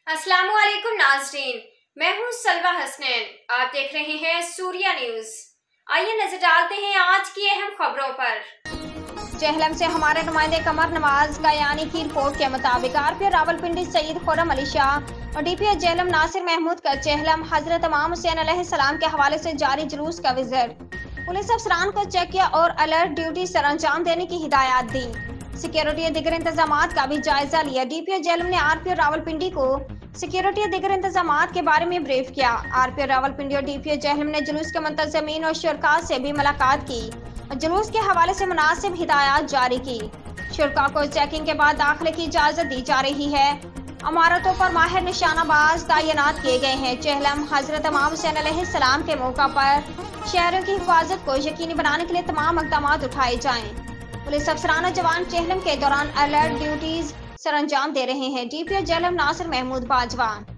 अस्सलामुअलैकुम नाज़रीन, मैं हूँ सलवा हसनैन। आप देख रहे हैं सूर्या न्यूज। आइए नजर डालते हैं आज की अहम खबरों पर। चेहलम से हमारे नुमाइंदे कमर नवाज कायानी की रिपोर्ट के मुताबिक आरपीओ रावलपिंडी सईद खुर्रम अली शाह और डीपीओ जेहलम नासिर महमूद का चेहलम हजरत इमाम हुसैन अलैहिस्सलाम के हवाले से जारी जुलूस का विजिट। पुलिस अफसरान को चेक किया और अलर्ट ड्यूटी सर अंजाम देने की हिदायत दी। सिक्योरिटी दिगर इंतजाम का भी जायजा लिया। डीपीओ जेहलम ने आरपीओ रावलपिंडी को सिक्योरिटी दिगर इंतजाम के बारे में ब्रीफ किया। आरपीओ रावलपिंडी और डीपीओ जेहलम ने जुलूस के मुंतज़मीन और शुरका से भी मुलाकात की और जुलूस के हवाले से मुनासिब हिदायत जारी की। शुरका को चेकिंग के बाद दाखिले की इजाजत दी जा रही है। इमारतों पर माहिर निशानाबाज तैनात किए गए हैं। चेहलम हजरत इमाम हुसैन अलैहिस्सलाम के मौका पर शहरों की हिफाजत को यकीनी बनाने के लिए तमाम इक़दाम उठाए जाएं। पुलिस अफसरान और जवान चेहलम के दौरान अलर्ट ड्यूटीज सर अंजाम दे रहे हैं। डीपीओ जेहलम नासिर महमूद बाजवा।